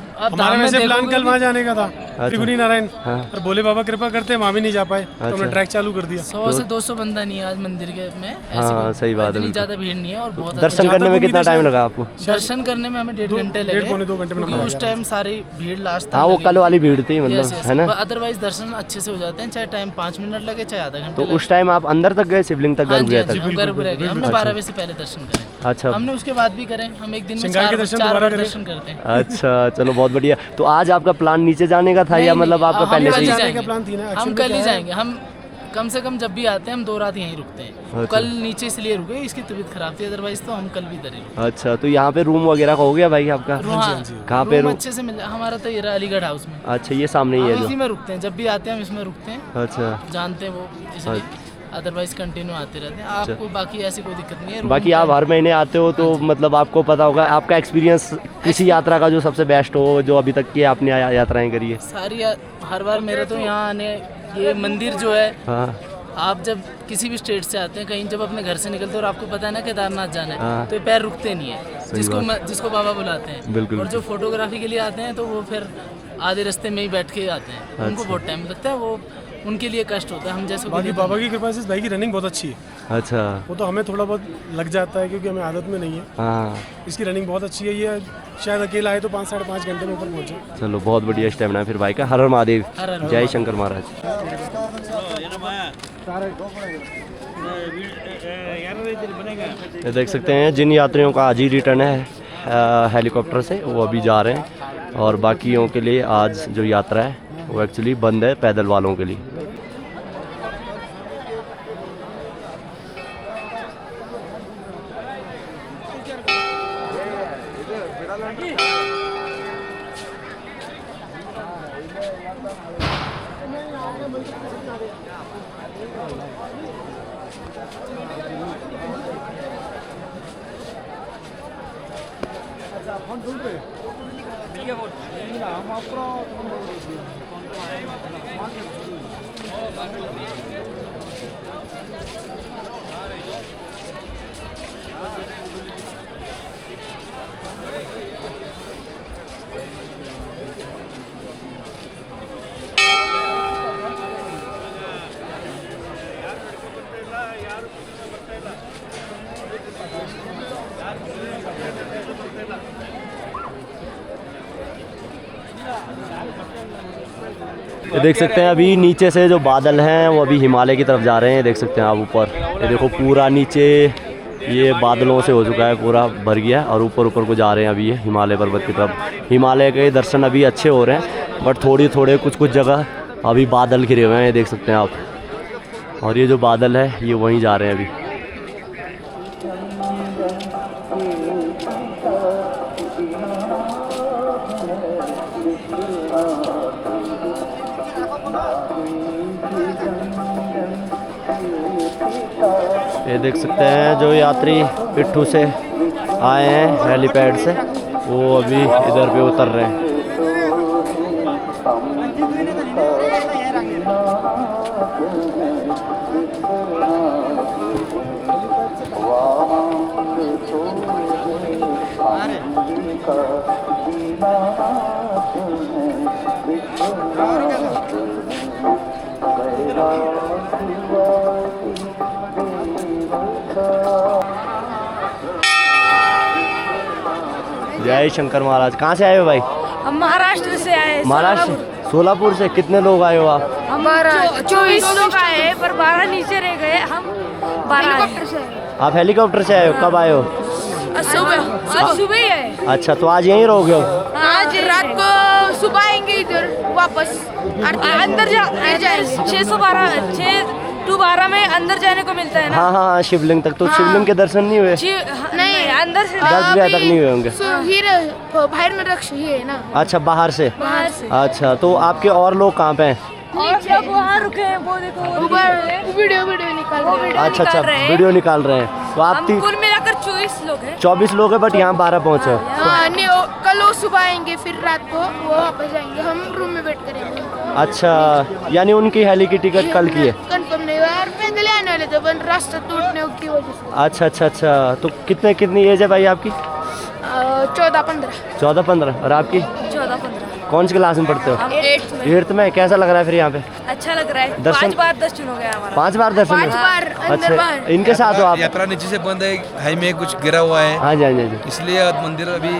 हमारा वैसे प्लान कल वहाँ जाने का था, त्रिपुरी नारायण, हाँ। और भोले बाबा कृपा करते वहाँ भी नहीं जा पाए, तो हमने ट्रैक चालू कर दिया। 100 से 200 बंदा नहीं है आज मंदिर के में। ऐसे हाँ, कोई- सही बात है, इतनी बिल्कुल। ज्यादा भीड़ नहीं है और बहुत दर्शन अच्छा- करने में कितना उम्मीद है टाइम लगा आपको? दर्शन करने में हमें 1.5 घंटे लगे। 1.5-2 घंटे में क्योंकि नंबर उस टाइम सारी भीड़ लास्ट हाँ, वो कल वाली भीड़ थी मतलब, है ना? अदरवाइज दर्शन अच्छे से हो जाते हैं, चाहे टाइम 5 मिनट लगे चाहे आधा घंटे तो लगे। उस टाइम आप अंदर तक गए, शिवलिंग तक, हाँ जी, गर्भगृह हाँ जी, तक? हम गर्भगृह गए। हमने 12 बजे से पहले दर्शन करे। अच्छा हमने उसके बाद भी करें, हम एक दिन में श्रृंगार के 4 दर्शन बार दोबारा करें। दर्शन करते हैं। अच्छा, चलो बहुत बढ़िया। बढ़िया। तो आज आपका प्लान नीचे जाने का था या नहीं, मतलब आपका हम पहले से कल ही ही? जाने का जाएंगे। प्लान थी ना, हम actually कल क्या ही है? जाएंगे। हम कम से कम जब भी आते हैं हम 2 रात यहीं रुकते हैं। अच्छा। कल नीचे इसलिए रुके, इसकी तबीयत खराब थी, अदरवाइज तो हम कल भी इधर ही रुके। अच्छा, तो यहाँ पे रूम वगैरह का हो गया भाई आपका? हाँ, कहाँ पे रूम रूम? अच्छे से मिल हमारा तो ये रहा अलीगढ़ हाउस में। अच्छा, ये सामने ही हम है इसी जो? में रुकते हैं, जब भी आते हैं हम इसमें रुकते हैं। अच्छा, जानते हैं वो, इसलिए अदरवाइज कंटिन्यू आते रहते हैं। आपको बाकी ऐसी कोई दिक्कत नहीं है। रूम बाकी का- आप हर महीने आते हो तो मतलब आपको पता होगा, आपका एक्सपीरियंस किसी यात्रा का जो सबसे बेस्ट हो, जो अभी तक की आपने यात्राएं करी है? सारी हर बार मेरे तो यहाँ आने, ये मंदिर जो है, हाँ आप जब किसी भी स्टेट से आते हैं, कहीं जब अपने घर से निकलते हैं और आपको पता है ना केदारनाथ जाना है, हाँ। तो ये पैर रुकते नहीं है, जिसको बाबा बुलाते हैं। बिल्कुल। और जो फोटोग्राफी के लिए आते हैं तो वो फिर आधे रास्ते में ही बैठ के आते हैं। उनको बहुत टाइम लगता है, वो उनके लिए कष्ट होता है। हम जैसे बाकी बाबा की कृपा से इस भाई की रनिंग बहुत अच्छी है। अच्छा, वो तो हमें थोड़ा बहुत लग जाता है क्योंकि हमें आदत में नहीं है। हाँ इसकी रनिंग बहुत अच्छी है। ये शायद अकेला आए तो 5 साढ़े 5 घंटे में ऊपर पहुंचे। चलो, बहुत बढ़िया स्टेमिना है फिर भाई का। हर हर महादेव, हर हर जय शंकर महाराज। ये देख सकते हैं जिन यात्रियों का आज ही रिटर्न है हेलीकॉप्टर से, वो अभी जा रहे हैं, और बाकियों के लिए आज जो यात्रा है वो एक्चुअली बंद है पैदल वालों के लिए। ये देख सकते हैं अभी नीचे से जो बादल हैं वो अभी हिमालय की तरफ जा रहे हैं। देख सकते हैं आप ऊपर, ये देखो पूरा नीचे ये बादलों से हो चुका है, पूरा भर गया है, और ऊपर ऊपर को जा रहे हैं अभी ये हिमालय पर्वत की तरफ। हिमालय के दर्शन अभी अच्छे हो रहे हैं, बट थोड़े कुछ जगह अभी बादल घिरे हुए हैं, ये देख सकते हैं आप। और ये जो बादल है ये वहीं जा रहे हैं अभी। ये देख सकते हैं जो यात्री पिट्ठू से आए हैं हेलीपैड से, वो अभी इधर पे उतर रहे हैं। जय शंकर महाराज। कहाँ से आए हो भाई? हम महाराष्ट्र से आए। महाराष्ट्र, सोलापुर से। कितने लोग आए हो आप? हमारा 24 लोग आए, पर 12 नीचे रह गए। हम 12 से। आप हेलीकॉप्टर से आए हो? कब आए हो? सुबह ही आए। अच्छा, तो आज यहीं रहोगे अब? आज रात को सुबह आएंगे इधर वापस। अंदर जाएंगे 612 6 to 12 में अंदर जाने को मिलता है ना। हाँ हाँ, शिवलिंग तक। तो शिवलिंग के दर्शन नहीं हुए? नहीं, अंदर से 10 बजे तक नहीं हुए होंगे। बाहर में रक्ष है ना, अच्छा, बाहर से। बाहर से। अच्छा, तो आपके और लोग कहाँ पे हैं? और सब वहाँ रुके हैं, वो देखो ऊपर वीडियो निकाल रहे हैं। अच्छा अच्छा, वीडियो निकाल रहे हैं। तो आप हम कुल मिलाकर 24 लोग हैं। 24 लोग हैं, बट यहाँ 12 पहुँचे हो। हाँ, नहीं, कल वो सुबह आएंगे, फिर रात को वो वापस जाएंगे। हम रूम में वेट करेंगे। अच्छा, यानी उनकी हेली की टिकट कल की है? कंफर्म नहीं हुआ, और पैदल आने वाले थे, पर रास्ता टूटने की वजह से। अच्छा अच्छा अच्छा, तो कितनी एज है भाई आपकी? 14-15। 14-15। और आपकी? 14-15। कौन सी क्लास में पढ़ते हो? हम 8th में। 8th में। कैसा लग रहा है फिर यहाँ पे? अच्छा लग रहा है। दर्शन- 5 बार दर्शन हो गया हमारा। 5 बार दर्शन? 5 बार अंदर अच्छा, बाहर। इनके साथ हो आप? यात्रा नीचे से बंद है, हाई में कुछ गिरा हुआ है, हाँ जी हाँ जी हाँ जी। इसलिए मंदिर अभी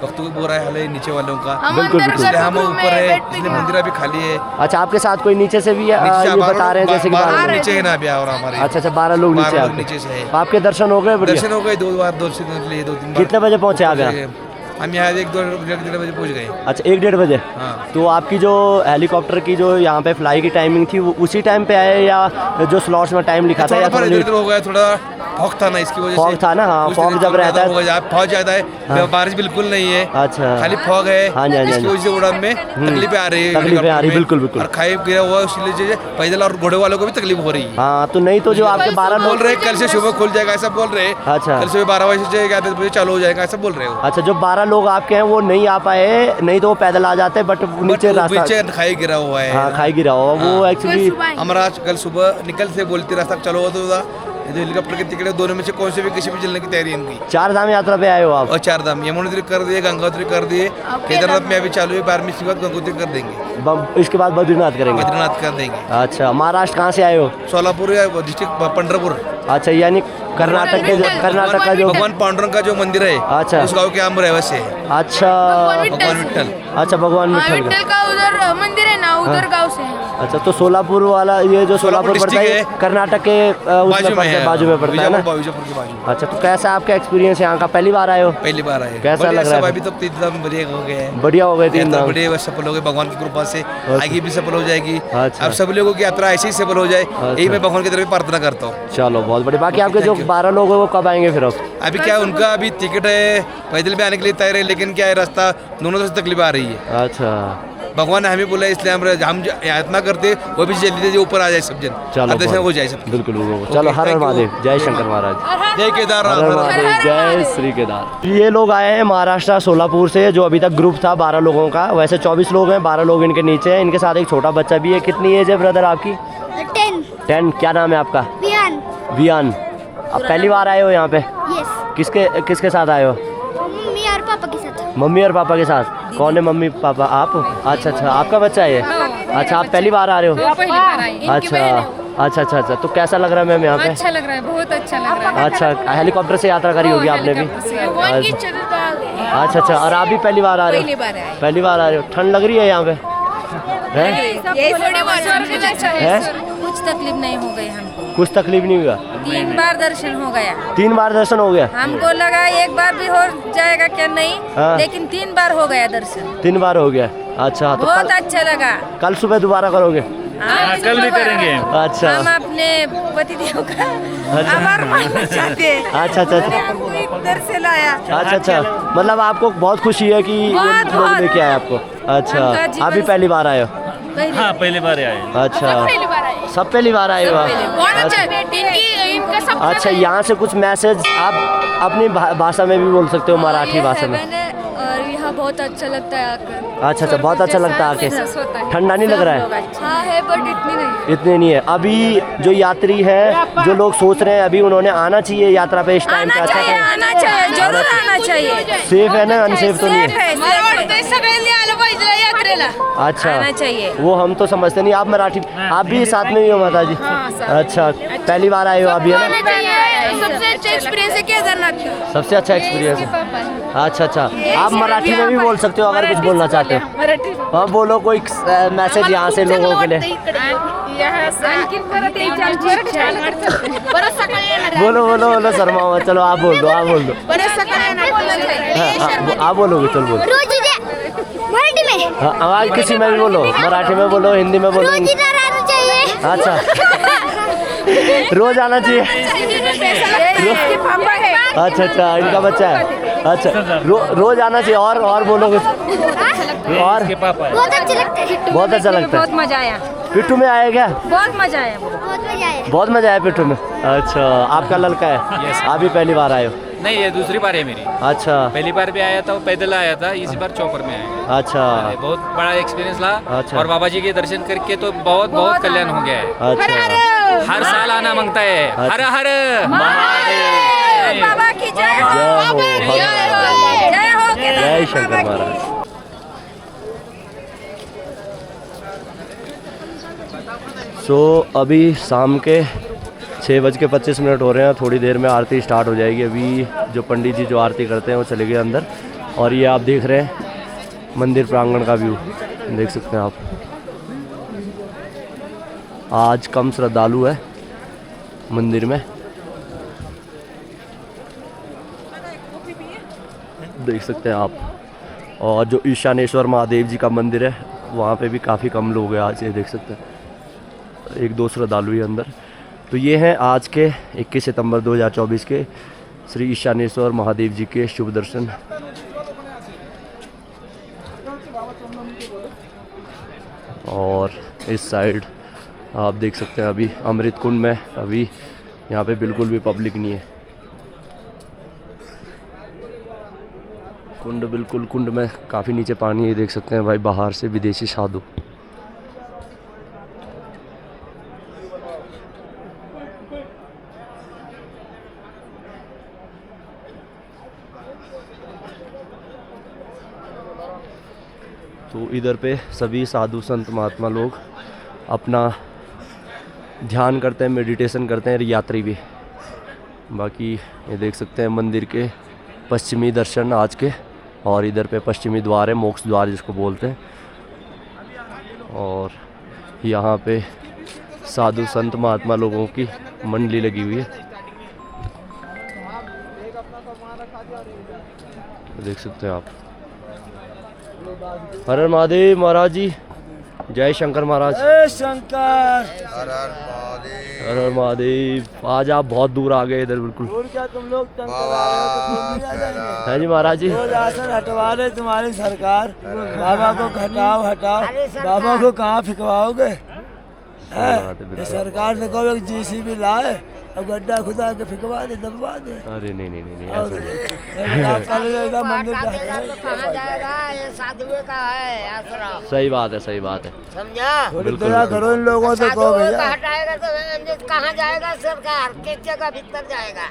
वक्तों को बोल रहा है हाल नीचे वालों का। हम बिल्कुल, अंदर बिल्कुल। गर्भ हम गृह ऊपर में है, बैठ इसलिए मंदिर अभी खाली है। अच्छा, आपके साथ कोई नीचे से भी नीचे से ये बारह बता रहे हैं जैसे कि 12 12 लोग नीचे है ना अभी और हमारे। अच्छा अच्छा, 12 लोग नीचे 12 लोग आपके। नीचे से है। आपके दर्शन हो गए? बढ़िया। दर्शन हो गए 2 बार, 2 3 बार। कितने बजे पहुँचे आप यहाँ? हम यहाँ 1-2 बजे पहुँच गए। अच्छा 1-1:30 बजे। हाँ। तो आपकी जो हेलीकॉप्टर की जो यहाँ पे फ्लाई की टाइमिंग थी वो उसी टाइम पे आए या जो स्लॉट्स में टाइम लिखा था या थोड़ा इधर हो गया, थोड़ा फॉग था ना इसकी वजह से। फॉग था ना, हाँ फॉग जब रहता है फॉग ज़्यादा है, बारिश बिल्कुल नहीं है। अच्छा खाली फॉग है। हाँ जी, हाँ जी, इसकी वजह से उड़ान में तकलीफें आ रही है। तकलीफें आ रही, बिल्कुल बिल्कुल। और खाए गिरा हुआ इसलिए पैदल और घोड़े वालों को भी तकलीफ हो रही है। हाँ तो नहीं तो जो आपके 12 बोल लोग रहे कल से सुबह खुल जाएगा ऐसा बोल रहे। अच्छा। कल सुबह 12 बजे से 11 बजे चालू हो जाएगा ऐसा बोल रहे हो। अच्छा जो 12 लोग आपके हैं वो नहीं आ पाए, नहीं तो वो पैदल आ जाते बट नीचे रास्ता नीचे खाई गिरा हुआ है। हाँ खाई गिरा हुआ वो एक्चुअली। हमारा कल सुबह निकल से बोलती रास्ता चालू हुआ तो जो हेलीकॉप्टर के टिकट दोनों में से कौन से भी किसी भी चलने की तैयारी है इनकी। 4 धाम यात्रा पे आए हो आप? और 4 धाम यमुनोत्री कर दिए, गंगोत्री कर दिए, केदारनाथ में अभी चालू है, 12वीं के बाद गंगोत्री कर देंगे, इसके बाद बद्रीनाथ करेंगे। बद्रीनाथ कर देंगे। अच्छा महाराष्ट्र कहाँ से आए हो? सोलापुर या डिस्ट्रिक्ट पंढरपुर। अच्छा यानी कर्नाटक का जो भगवान पांडुरंग का जो मंदिर है, अच्छा उस गाँव के हम रहवासी है। अच्छा भगवान विठल। अच्छा भगवान हाँ, विठल विठल का उधर मंदिर है ना, उधर गांव से है। अच्छा तो सोलापुर वाला ये जो सोलापुर पड़ता है कर्नाटक के उसमें पड़ता है, बाजू में पड़ता है ना। बीजापुर के बाजू। अच्छा तो कैसा आपका एक्सपीरियंस यहाँ का? पहली बार आए हो? पहली बार आए। कैसा लग रहा है? अभी तो 3 धाम बढ़िया हो गए हैं। बढ़िया हो गए 3 धाम। बड़े सफल हो गए भगवान की कृपा से, आगे भी सफल हो जाएगी। अच्छा। अब सब लोगों की यात्रा ऐसे ही सफल हो जाए, यही मैं भगवान की तरफ प्रार्थना करता हूँ। चलो बहुत बढ़िया। बाकी आपके जो 12 लोग हैं वो कब आएंगे फिर? अब अभी क्या उनका अभी टिकट है, पैदल भी आने के लिए तैयार है, लेकिन क्या है रास्ता दोनों तरफ से तकलीफ आ रही है। अच्छा भगवान ने हमें बोला इसलिए हम यात्रा करते वो भी जल्दी से ऊपर आ जाए सब जन। चलो दर्शन हो जाए सब। बिल्कुल बिल्कुल। चलो हर हर महादेव, जय शंकर महाराज, जय केदारनाथ, हर हर महादेव, जय श्री केदार। ये लोग आए हैं महाराष्ट्र सोलापुर से, जो अभी तक ग्रुप था 12 लोगों का। वैसे 24 लोग हैं, 12 लोग इनके नीचे हैं, इनके साथ एक छोटा बच्चा भी है। कितनी एज है ब्रदर आपकी? 10। क्या नाम है आपका? वियान। अब पहली बार आए हो यहाँ पे? किसके साथ आए हो? मम्मी और पापा के साथ। मम्मी और पापा के साथ। कौन है मम्मी पापा? आप? अच्छा अच्छा आपका बच्चा है ये? अच्छा आप पहली बार आ रहे हो? अच्छा तो कैसा लग रहा है मैम यहाँ पे? अच्छा लग रहा है, बहुत अच्छा लग रहा है। अच्छा हेलीकॉप्टर से यात्रा करी होगी आपने भी? अच्छा और आप भी पहली बार आ रहे हो? पहली बार आ रहे हो। ठंड लग रही है यहाँ पे? कुछ तकलीफ नहीं हो गई हमको। कुछ तकलीफ नहीं हुआ? 3 बार दर्शन हो गया। 3 बार दर्शन हो गया? हमको लगा 1 बार भी हो जाएगा क्या नहीं, हाँ। लेकिन 3 बार हो गया दर्शन। 3 बार हो गया। अच्छा तो बहुत अच्छा लगा। कल सुबह दोबारा करोगे? कल भी करेंगे। अच्छा हम अपने पतिदेव का आभार मानना चाहते हैं। अच्छा हमको इधर से लाया। अच्छा मतलब आपको बहुत खुशी है कि ये लोग लेके आए आपको? अच्छा आप भी पहली बार आए हो? हाँ पहली बार आए। अच्छा सब पहली बार आए हो आप? अच्छा यहाँ से कुछ मैसेज आप अपनी भाषा में भी बोल सकते हो, मराठी भाषा में। और यहाँ बहुत अच्छा लगता है आकर। अच्छा बहुत अच्छा लगता है आके। ठंडा नहीं लग रहा है? हाँ है बट इतनी नहीं। इतने नहीं है। अभी जो यात्री है, जो लोग सोच रहे हैं अभी उन्होंने आना चाहिए यात्रा पे इस टाइम पे? अच्छा आना चाहिए, जरूर आना चाहिए। सेफ है ना? अनसेफ तो नहीं है? अच्छा आना चाहिए। वो हम तो समझते नहीं। आप मराठी, आप भी साथ में ही हो माता जी? अच्छा पहली बार आए हो आप? है ना सबसे अच्छा एक्सपीरियंस है केदारनाथ का। सबसे अच्छा एक्सपीरियंस है। अच्छा आप मराठी में भी बोल सकते हो अगर कुछ बोलना चाहते हो। हाँ बोलो कोई मैसेज यहाँ से लोगों के लिए। बोलो शर्मा मत। चलो आप बोल दो। हाँ आप बोलोगे? चलो बोलो मराठी में। हाँ आवाज किसी में भी बोलो, मराठी में बोलो, हिंदी में बोलो। अच्छा रोज आना चाहिए। अच्छा इनका बच्चा है। अच्छा रोज आना चाहिए। और बोलो कुछ। और बहुत अच्छा लगता है। बहुत अच्छा लगता है। बहुत मजा आया। पिट्ठू में आया क्या? बहुत मजा आया। बहुत मजा आया पिट्ठू में। अच्छा आपका लड़का है? आप भी पहली बार आए हो? नहीं ये दूसरी बार है मेरी। अच्छा पहली बार भी आया था, वो पैदल आया था, इस बार चौपर में आया। अच्छा बहुत बड़ा एक्सपीरियंस रहा। अच्छा। और बाबा जी के दर्शन करके तो बहुत कल्याण हो गया है। अच्छा हर साल आना मांगता है। हर हर महादेव। बाबा की जय हो। जय हो जय शंकर महाराज। अभी शाम के 6:25 हो रहे हैं। थोड़ी देर में आरती स्टार्ट हो जाएगी। अभी जो पंडित जी जो आरती करते हैं वो चले गए अंदर। और ये आप देख रहे हैं मंदिर प्रांगण का व्यू, देख सकते हैं आप। आज कम श्रद्धालु है मंदिर में। देख सकते हैं आप। और जो ईशानेश्वर महादेव जी का मंदिर है वहाँ पे भी काफ़ी कम लोग हैं आज, ये देख सकते हैं। 1-2 श्रद्धालु ही अंदर। तो ये हैं आज के 21 सितंबर 2024 के श्री ईशानेश्वर महादेव जी के शुभ दर्शन। और इस साइड आप देख सकते हैं अभी अमृत कुंड में अभी यहाँ पे बिल्कुल भी पब्लिक नहीं है। कुंड में काफ़ी नीचे पानी है, देख सकते हैं भाई, बाहर से विदेशी साधु। तो इधर पे सभी साधु संत महात्मा लोग अपना ध्यान करते हैं, मेडिटेशन करते हैं, यात्री भी। बाकी ये देख सकते हैं मंदिर के पश्चिमी दर्शन आज के। और इधर पे पश्चिमी द्वार है, मोक्ष द्वार जिसको बोलते हैं। और यहाँ पे साधु संत महात्मा लोगों की मंडली लगी हुई है, देख सकते हैं आप। हर हर महादेव महाराज जी, जय शंकर महाराज। जय शंकर, हर हर महादेव। आज आप बहुत दूर आ गए इधर, बिल्कुल। और क्या तुम लोग है जी महाराज जी। आसन हटवा रहे तुम्हारी सरकार। बाबा को हटाओ, बाबा को कहाँ फिकवाओगे? ये सरकार ने कहो JCB लाए और गड्ढा खुदा के फिकवा दे, दबवा दे। अरे नहीं मंदिर सही बात है, सही बात है, समझा। बिल्कुल करो इन लोगों से, कहो भैया हटाएगा तो कहाँ जाएगा सरकार? किस जगह भीतर जाएगा?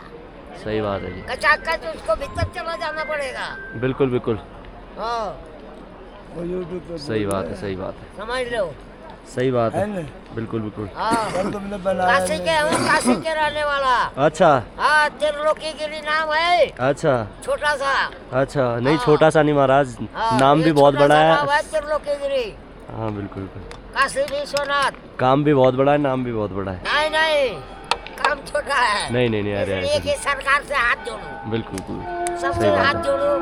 सही बात है जी। कचाका तो उसको भीतर चला जाना पड़ेगा। बिल्कुल बिल्कुल सही बात है, सही बात है, समझ लो, सही बात है, बिल्कुल बिल्कुल। काशी के हम, काशी के रहने वाला। अच्छा, हाँ, त्रिलोकीगिरी नाम है। अच्छा, छोटा सा। अच्छा, नहीं छोटा सा नहीं महाराज, नाम भी बहुत बड़ा है। त्रिलोकीगिरी। हाँ बिल्कुल बिल्कुल। काशी विश्वनाथ। काम भी बहुत बड़ा है, नाम भी बहुत बड़ा है। नहीं, काम छोटा है। नहीं, अरे एक सरकार से हाथ जोड़ो, बिल्कुल सबसे हाथ जोड़ो।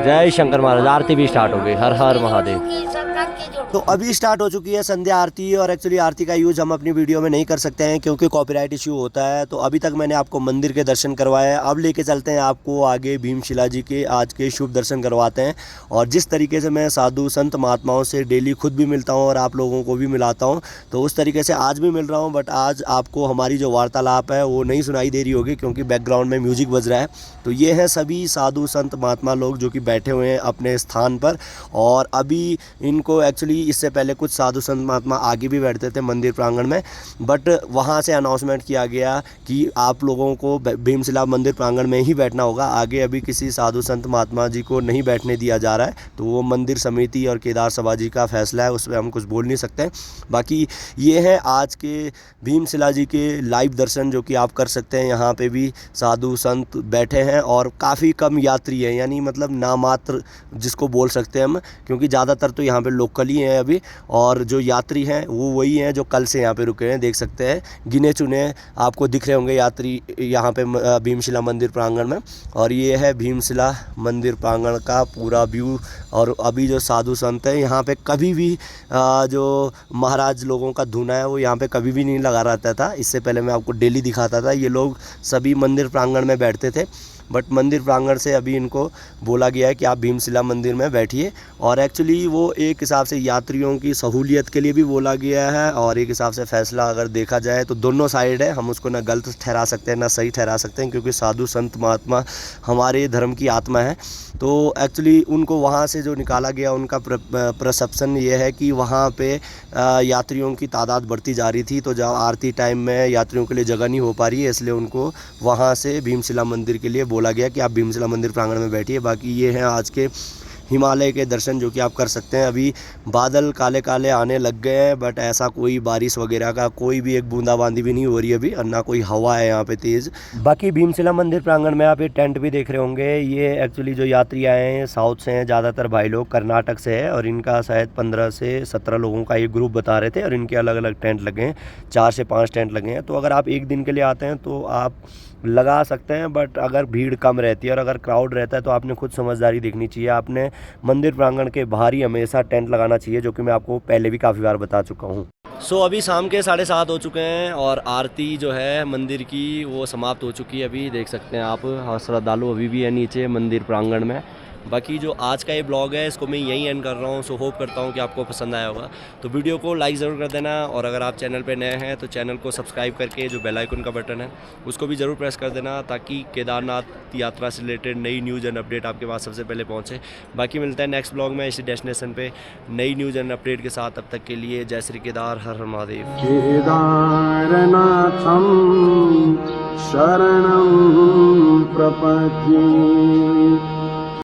जय शंकर महाराज। आरती भी स्टार्ट हो गई। हर हर महादेव। सरकार की जोड़ो। तो अभी स्टार्ट हो चुकी है संध्या आरती। और एक्चुअली आरती का यूज़ हम अपनी वीडियो में नहीं कर सकते हैं क्योंकि कॉपीराइट इश्यू होता है। तो अभी तक मैंने आपको मंदिर के दर्शन करवाए हैं, अब लेके चलते हैं आपको आगे भीमशिला जी के आज के शुभ दर्शन करवाते हैं। और जिस तरीके से मैं साधु संत महात्माओं से डेली खुद भी मिलता हूँ और आप लोगों को भी मिलाता हूँ, तो उस तरीके से आज भी मिल रहा हूँ। बट आज आपको हमारी जो वार्तालाप है वो नहीं सुनाई दे रही होगी क्योंकि बैकग्राउंड में म्यूजिक बज रहा है। तो ये हैं सभी साधु संत महात्मा लोग जो कि बैठे हुए हैं अपने स्थान पर। और अभी इनको एक्चुअली इससे पहले कुछ साधु संत महात्मा आगे भी बैठते थे मंदिर प्रांगण में, बट वहाँ से अनाउंसमेंट किया गया कि आप लोगों को भीमशिला मंदिर प्रांगण में ही बैठना होगा, आगे अभी किसी साधु संत महात्मा जी को नहीं बैठने दिया जा रहा है। तो वो मंदिर समिति और केदार सभा जी का फैसला है, उस पर हम कुछ बोल नहीं सकते। बाकी ये है आज के भीमशिला जी के लाइव दर्शन जो कि आप कर सकते हैं। यहाँ पे भी साधु संत बैठे हैं और काफ़ी कम यात्री हैं, यानी मतलब नामात्र जिसको बोल सकते हैं हम, क्योंकि ज़्यादातर तो यहाँ पे लोकल ही हैं अभी। और जो यात्री हैं वो वही हैं जो कल से यहाँ पे रुके हैं, देख सकते हैं गिने चुने आपको दिख रहे होंगे यात्री यहाँ पे भीमशिला मंदिर प्रांगण में। और ये है भीमशिला मंदिर प्रांगण का पूरा व्यू। और अभी जो साधु संत हैं यहाँ पे कभी भी जो महाराज लोगों का धुना है वो यहाँ पे कभी भी नहीं लगा रहता था। इससे पहले मैं आपको डेली दिखाता था, ये लोग सभी मंदिर प्रांगण में बैठते थे। बट मंदिर प्रांगण से अभी इनको बोला गया है कि आप भीमशिला मंदिर में बैठिए। और एक्चुअली वो एक हिसाब से यात्रियों की सहूलियत के लिए भी बोला गया है और एक हिसाब से फ़ैसला अगर देखा जाए तो दोनों साइड है, हम उसको ना गलत ठहरा सकते हैं ना सही ठहरा सकते हैं, क्योंकि साधु संत महात्मा हमारे धर्म की आत्मा है। तो एक्चुअली उनको वहाँ से जो निकाला गया उनका परसेप्शन ये है कि वहाँ पे यात्रियों की तादाद बढ़ती जा रही थी, तो जब आरती टाइम में यात्रियों के लिए जगह नहीं हो पा रही है, इसलिए उनको वहाँ से भीमशिला मंदिर के लिए बोला गया कि आप भीमशिला मंदिर प्रांगण में बैठिए। बाकी ये हैं आज के हिमालय के दर्शन जो कि आप कर सकते हैं। अभी बादल काले काले आने लग गए हैं, बट ऐसा कोई बारिश वगैरह का कोई भी एक बूंदाबांदी भी नहीं हो रही अभी, और ना कोई हवा है यहाँ पे तेज़। बाकी भीमशिला मंदिर प्रांगण में आप ये टेंट भी देख रहे होंगे। ये एक्चुअली जो यात्री आए हैं साउथ से हैं, ज़्यादातर भाई लोग कर्नाटक से है, और इनका शायद 15 से 17 लोगों का एक ग्रुप बता रहे थे, और इनके अलग अलग टेंट लगे हैं, 4 से 5 टेंट लगे हैं। तो अगर आप एक दिन के लिए आते हैं तो आप लगा सकते हैं, बट अगर भीड़ कम रहती है और अगर क्राउड रहता है तो आपने खुद समझदारी देखनी चाहिए। आपने मंदिर प्रांगण के बाहर ही हमेशा टेंट लगाना चाहिए, जो कि मैं आपको पहले भी काफ़ी बार बता चुका हूँ। सो अभी शाम के 7:30 हो चुके हैं और आरती जो है मंदिर की वो समाप्त हो चुकी है। अभी देख सकते हैं आप, श्रद्धालु अभी भी है नीचे मंदिर प्रांगण में। बाकी जो आज का ये ब्लॉग है इसको मैं यहीं एंड कर रहा हूँ। सो होप करता हूँ कि आपको पसंद आया होगा। तो वीडियो को लाइक ज़रूर कर देना, और अगर आप चैनल पे नए हैं तो चैनल को सब्सक्राइब करके जो बेल आइकन का बटन है उसको भी ज़रूर प्रेस कर देना, ताकि केदारनाथ यात्रा से रिलेटेड नई न्यूज़ एंड अपडेट आपके पास सबसे पहले पहुँचे। बाकी मिलता है नेक्स्ट ब्लॉग में इसी डेस्टिनेशन पर नई न्यूज़ एंड अपडेट के साथ। तब तक के लिए जय श्री केदार, हर हर महादेव। केदारनाथं शरणं प्रपद्ये